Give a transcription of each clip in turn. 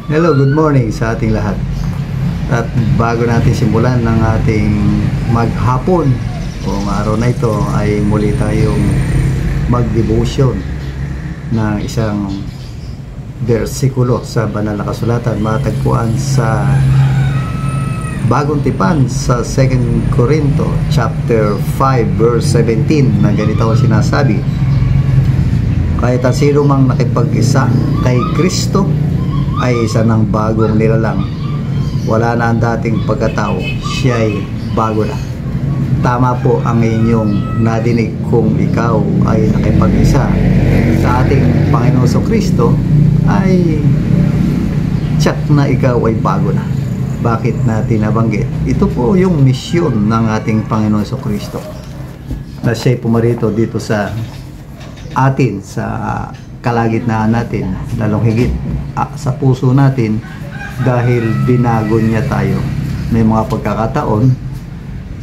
Hello, good morning sa ating lahat. At bago natin simulan ng ating maghapon o araw na ito ay muli tayong mag-devotion ng isang bersikulo sa banal na kasulatan, matagpuan sa Bagong Tipan sa 2 Corinto chapter 5 verse 17 na ganito ang sinasabi: kahit ang sino mang nakipag-isa kay Kristo ay isa ng bagong nilalang. Wala na ang dating pagkatao, siya'y bago na. Tama po ang inyong nadinig kung ikaw ay nakipag-isa sa ating Panginoong Kristo, ay tsak na ikaw ay bago na. Bakit natin nabanggit? Ito po yung misyon ng ating Panginoong Kristo, na siya'y pumarito dito sa atin, sa kalagitnaan natin, lalong higit sa puso natin, dahil binago niya tayo. May mga pagkakataon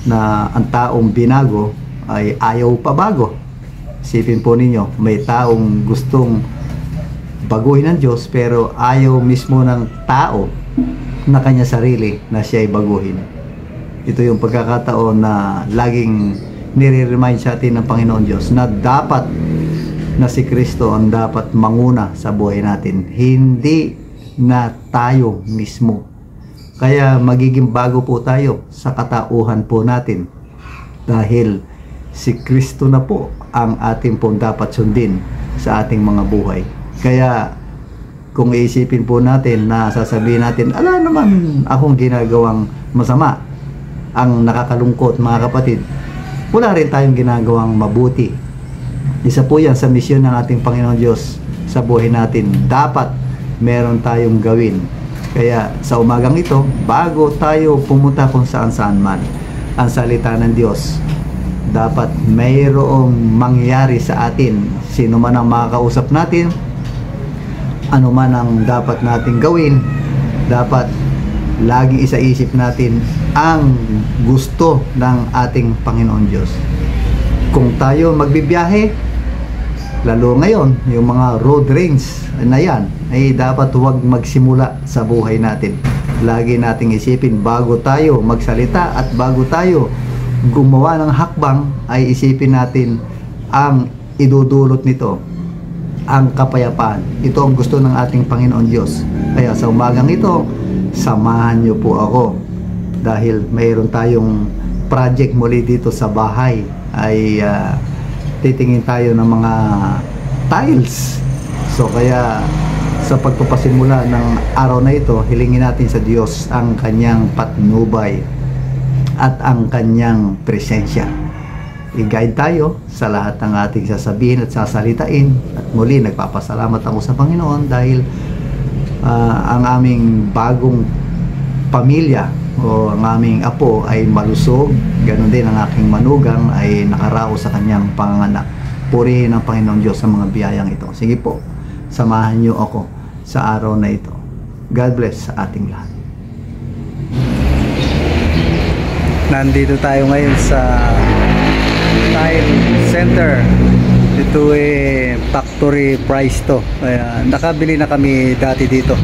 na ang taong binago ay ayaw pa bago. Isipin po ninyo, may taong gustong baguhin ng Diyos pero ayaw mismo ng tao na kanya sarili na siya ay baguhin. Ito yung pagkakataon na laging nire-remind sa atin ng Panginoon Diyos na dapat na si Kristo ang dapat manguna sa buhay natin, hindi na tayo mismo. Kaya magiging bago po tayo sa katauhan po natin, dahil si Kristo na po ang ating pong dapat sundin sa ating mga buhay. Kaya kung iisipin po natin na sasabihin natin, ala naman akong ginagawang masama, ang nakakalungkot mga kapatid, wala rin tayong ginagawang mabuti. Isa po yan sa misyon ng ating Panginoon Diyos sa buhay natin. Dapat meron tayong gawin. Kaya sa umagang ito, bago tayo pumunta kung saan-saan man ang salita ng Diyos, dapat mayroong mangyari sa atin. Sino man ang makakausap natin, ano man ang dapat natin gawin, dapat laging isaisip natin ang gusto ng ating Panginoon Diyos. Kung tayo magbibiyahe, lalo ngayon, yung mga road rage na yan, ay dapat huwag magsimula sa buhay natin. Lagi nating isipin, bago tayo magsalita at bago tayo gumawa ng hakbang, ay isipin natin ang idudulot nito, ang kapayapaan. Ito ang gusto ng ating Panginoon Diyos. Kaya sa umagang ito, samahan niyo po ako, dahil mayroon tayong project muli dito sa bahay. Ay titingin tayo ng mga tiles. So kaya sa pagpapasimula ng araw na ito, hilingin natin sa Diyos ang kanyang patnubay at ang kanyang presensya. I-guide tayo sa lahat ng ating sasabihin at sasalitain. At muli, nagpapasalamat ako sa Panginoon dahil ang aming bagong pamilya o ang aming apo ay malusog. Ganon din ang aking manugang ay nakaraos sa kanyang panganganak. Purihin ang Panginoon Diyos sa mga biyayang ito. Sige po, samahan niyo ako sa araw na ito. God bless sa ating lahat. Nandito tayo ngayon sa Tile Center. Ito factory price to. Kaya nakabili na kami dati dito.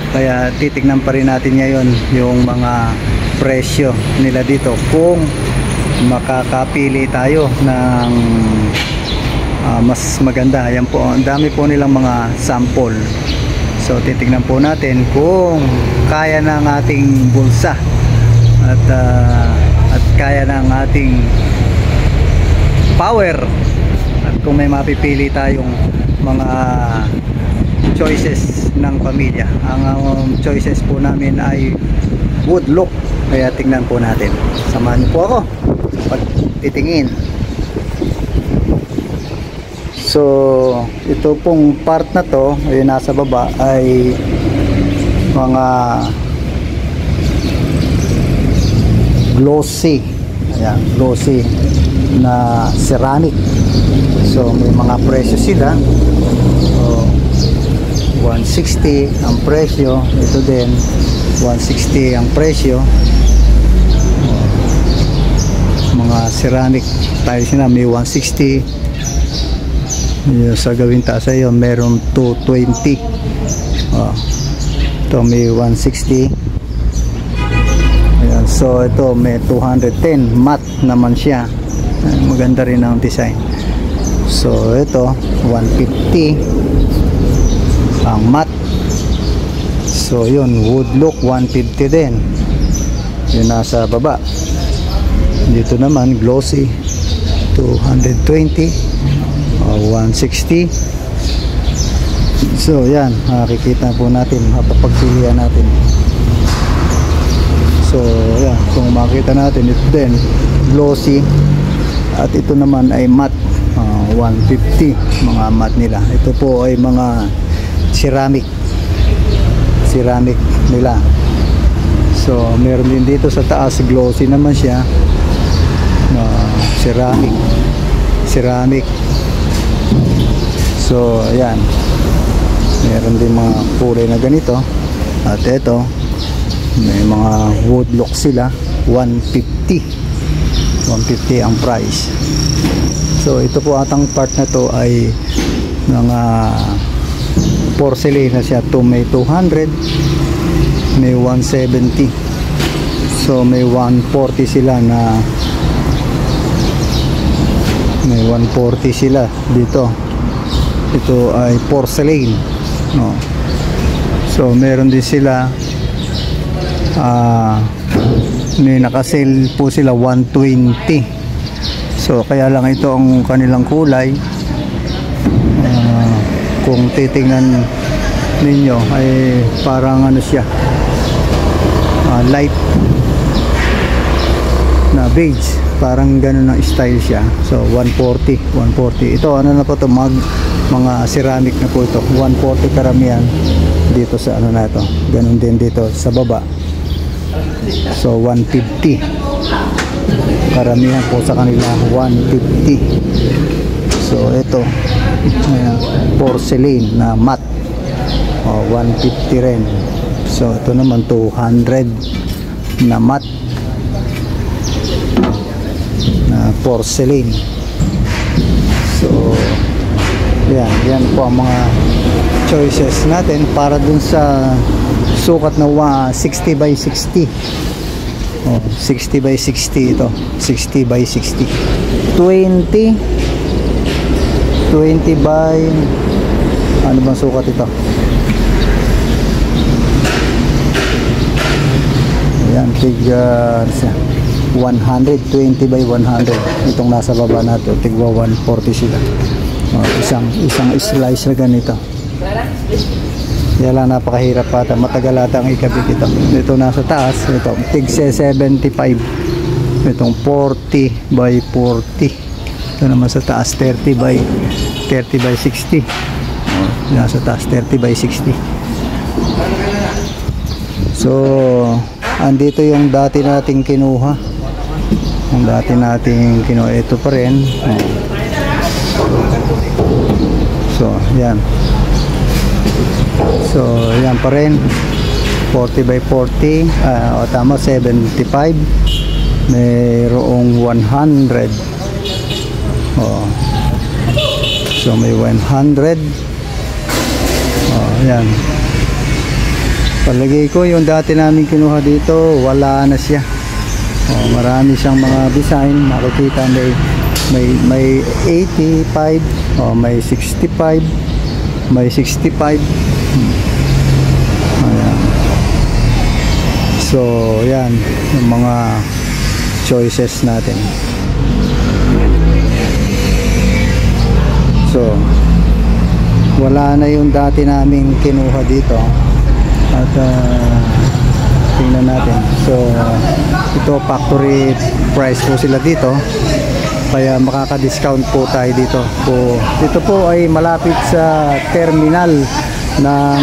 Kaya titignan pa rin natin ngayon yung mga presyo nila dito, kung makakapili tayo ng mas maganda. Ayan po, ang dami po nilang mga sample. So titignan po natin kung kaya ng ating bulsa at kaya ng ating power, at kung may mapipili tayong mga choices ng pamilya. Ang choices po namin ay wood look. Kaya tingnan po natin. Samahan niyo po ako sa pagtitingin. So ito pong part na to, ay nasa baba, ay mga glossy. Ayan, glossy na ceramic. So may mga presyo sila. So 160 ang presyo. Ito din 160 ang presyo. Mga ceramic tiles na may 160. Sa gawing taas ay meron 220. Ito may 160. Ayan, so ito may 210, matte naman siya. Ayan, maganda rin ang design. So ito 150 ang matte. So yun, wood look 150 din. Yun nasa baba. Dito naman glossy 220 o 160. So yan, makikita po natin, mapapagpilian natin. So yan, kung makita natin, ito din glossy at ito naman ay matte, 150 mga matte nila. Ito po ay mga ceramic nila. So meron din dito sa taas, glossy naman siya, ceramic. So ayan, meron din mga kulay na ganito. At ito may mga wood look sila, 150 ang price. So ito po atang part na to ay mga porcelain na siya. To may 200, may 170. So may 140 sila na, may 140 sila dito. Ito ay porcelain, no? So meron din sila may nakasale po sila 120. So kaya lang ito ang kanilang kulay. Kung titingnan ninyo ay parang ano siya, light na beige, parang ganun ang style siya. So 140. Ito ano na po to, mga ceramic na po ito. 140 karamihan dito sa ano na ito. Ganun din dito sa baba. So 150 karamihan po sa kanila, 150. So ito porcelain na matte, 150 rin. So ito naman 200 na matte na porcelain. So yan po ang mga choices natin para dun sa sukat na 60 by 60. 60 by 60 ito, 60 by 60. 20 by, ano bang sukat ito? Ayan, tigwa 120 by 100. Itong nasa baba nato, tigwa 140 sila. Isang slice na ganito. Kaya lang napakahirap pata, matagal ata ang ikabit ito. Ito nasa taas, ito tig 75. Itong 40 by 40. Ito naman sa taas 30 by 60. Nasa taas 30 by 60. So andito yung dati nating kinuha. Ito pa rin. So yan. So yan pa rin, 40 by 40, tama, 75. Mayroong 100. So may 100. Yan. Palagay ko yung dati namin kinuha dito, wala na siya. Marami siyang mga design. Makikita may 85, may 65, may 65. Ayan. So yan yung mga choices natin. So wala na yung dati namin kinuha dito. At tingnan natin. So ito factory price po sila dito, kaya makaka-discount po tayo dito. Ito po ay malapit sa terminal ng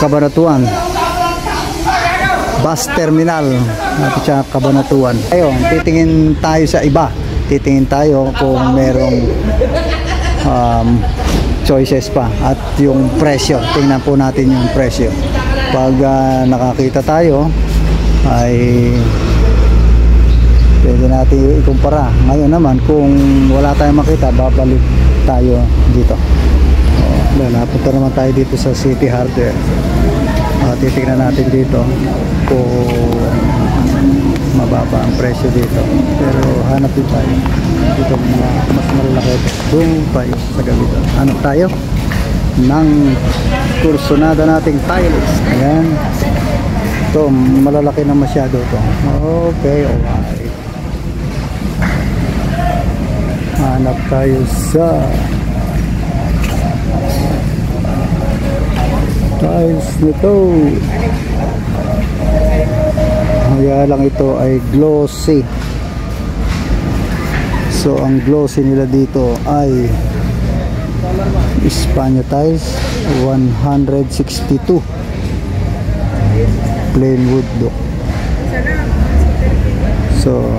Cabanatuan, bus terminal natin siya, Cabanatuan. Ayun, titingin tayo sa iba. Titingin tayo kung merong choices pa at yung presyo. Tingnan po natin yung presyo. Pag nakakita tayo ay pwede natin ikumpara. Ngayon naman kung wala tayong makita, babalik tayo dito. Napunta naman tayo dito sa City Hardware. Titignan natin dito kung mababa ang presyo dito, pero hanap din tayo dito mga mas malalaki. Doon tayo sa gabi doon, hanap tayo ng kursunada nating tiles. Ayan, ito malalaki na masyado to. Okay, alright, hanap tayo sa tiles nito. Kaya lang ito ay glossy. So ang glossy nila dito ay Espana tiles 162 plain wood look. So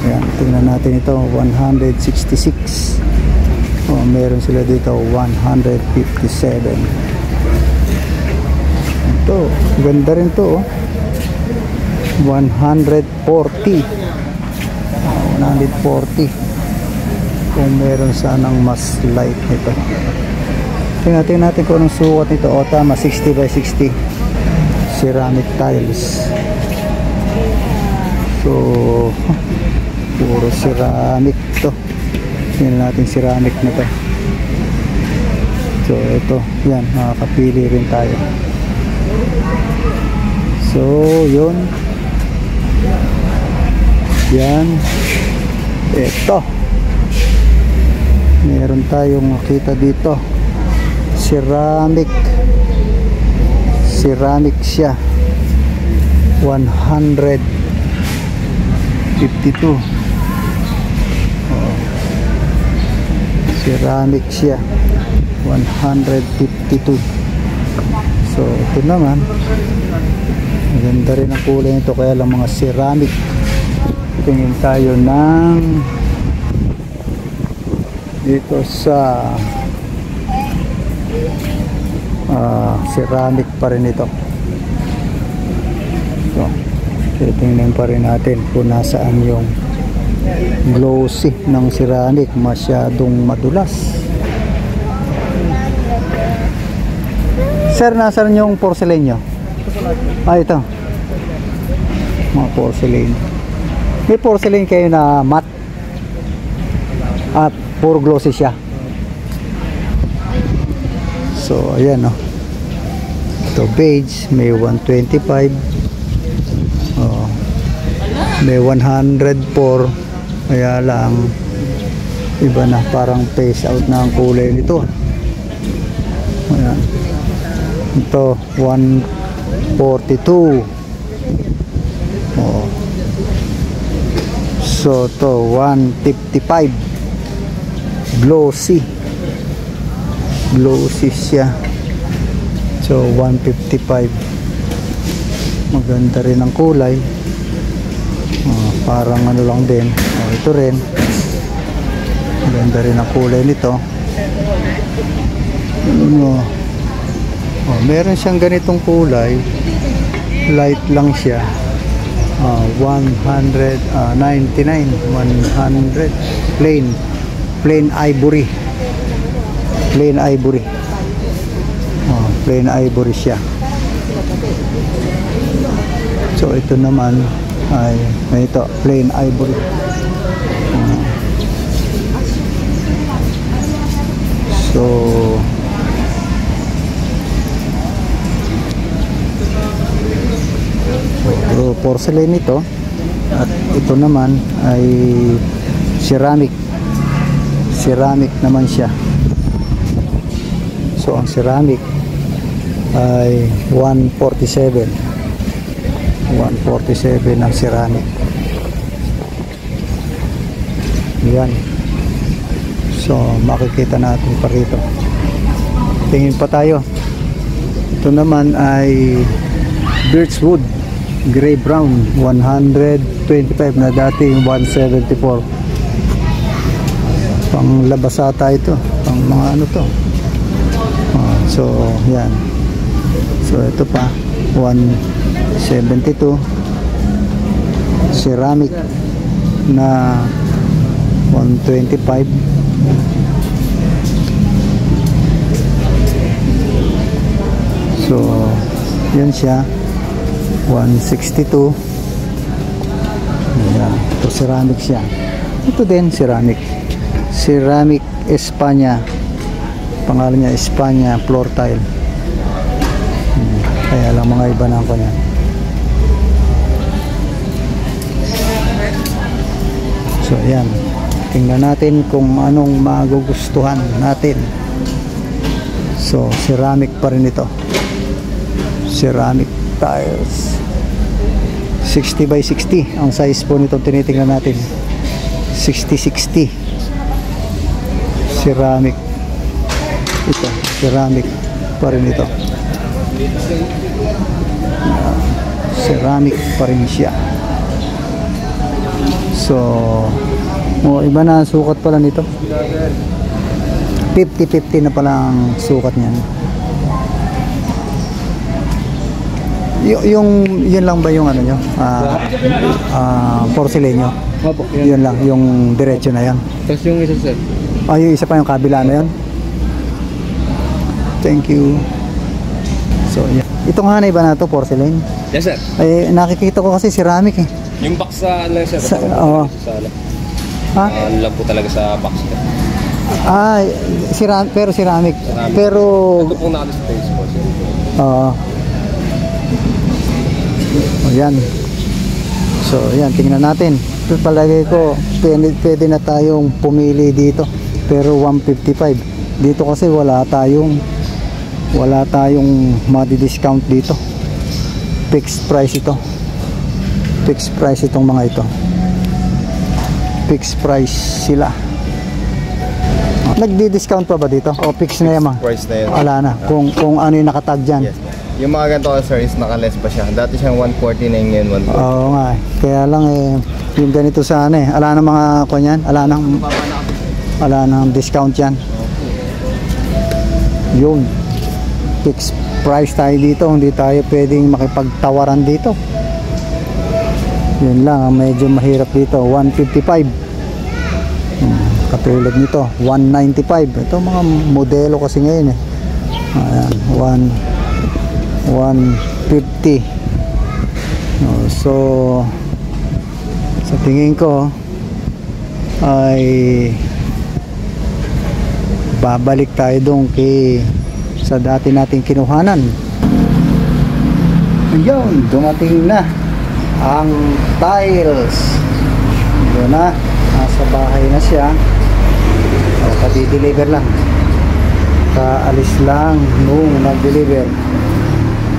ayan, tingnan natin ito 166. Meron sila dito 157. Ito ganda rin to, 140. 140 kung meron sanang mas light nito. Tingnan natin kung anong sukat nito. Tama, 60 by 60 ceramic tiles. So puro ceramic to. Tingnan natin ceramic na to. So ito, yan, makakapili rin tayo. So yun, yan, ito meron tayong makita dito, ceramic siya, 152. Ceramic siya, 152. So ito naman, maganda rin ang kulay nito, kaya lang mga ceramic. Tingin tayo ng dito sa ceramic pa rin ito. So titingnan pa rin natin kung nasaan yung glossy ng ceramic. Masyadong madulas. Sir, nasaan yung porcelain nyo? Ito mga porcelain. May porcelain kayo na matte at puro glossy siya. So ayan, no, ito beige, may 125, may 104. Kaya lang iba na, parang face out na ang kulay nito. Ayan, ito 142. So to 155, glossy siya. So 155, maganda rin ang kulay. Parang ano lang din. Ito rin, maganda rin ang kulay nito. Meron siyang ganitong kulay, light lang siya. 199, 100, plain ivory. Plain ivory siya. So ito naman ay ito, plain ivory. So porcelain ito, at ito naman ay ceramic naman siya. So ang ceramic ay 147 ang ceramic. Yan. So makikita natin pa rito. Tingin pa tayo. Ito naman ay birchwood gray brown, 125 na dati yung 174. Pang labasata ito, pang mga ano to. So yan. So ito pa 172 ceramic na 125. So yun siya, 162. Ayan. Ito ceramic siya. Ito din ceramic Espanya, pangalan niya Espanya floor tile. Kaya lang mga iba na ako niya. So ayan, tingnan natin kung anong magugustuhan natin. So ceramic pa rin ito, ceramic tiles, 60 by 60 ang size po nito. Tinitingnan natin, 60-60 ceramic. Ito ceramic pa rin ito, ceramic pa rin siya. So iba na ang sukat pala nito, 50-50 na pala ang sukat niyan. Yun lang ba yung ano nyo, porcelain nyo? Opo, Yun lang, yung diretso na yan. Tapos yung isa sir. Yung isa pa yung kabila na yan. Thank you. So yan. Itong hanay ba na to, porcelain? Yes sir. Nakikita ko kasi ceramic eh. Yung box sa ano sir? Oo. Ha? Ano lang po talaga sa box sir. Pero ceramic. Pero ito pong naka-display po sir. Yan. So yan, tingnan natin. Palagay ko pwede na tayong pumili dito, pero 155 dito kasi wala tayong madi-discount dito. Fixed price ito, fixed price itong mga ito, fixed price sila. Nagdi-discount pa ba dito o fixed na yan? Price na yun. Wala na, kung ano yung nakatag dyan. Yes. Yung mga ganito sir is naka-less pa siya. Dati siyang 149 ngayon 140. Oo nga eh. Kaya lang yung ganito sana ala ng mga kanyan, ala ng discount yan. Yun, fixed price tayo dito, hindi tayo pwedeng makipagtawaran dito. Yun lang, medyo mahirap dito. 155 katulad nito, 195. Ito mga modelo kasi ngayon ayan, 150. So sa tingin ko ay babalik tayo doon sa dati nating kinuhanan. Ayun, dumating na ang tiles. Yun na, nasa bahay na siya. Pati-deliver lang, kaalis lang nung nag-deliver.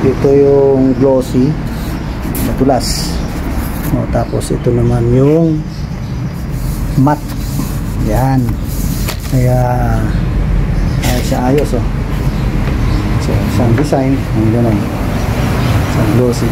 Ito yung glossy, matulas. Tapos ito naman yung matte. Yan. Kaya siya ayos. So isang design, ang ganun, isang glossy.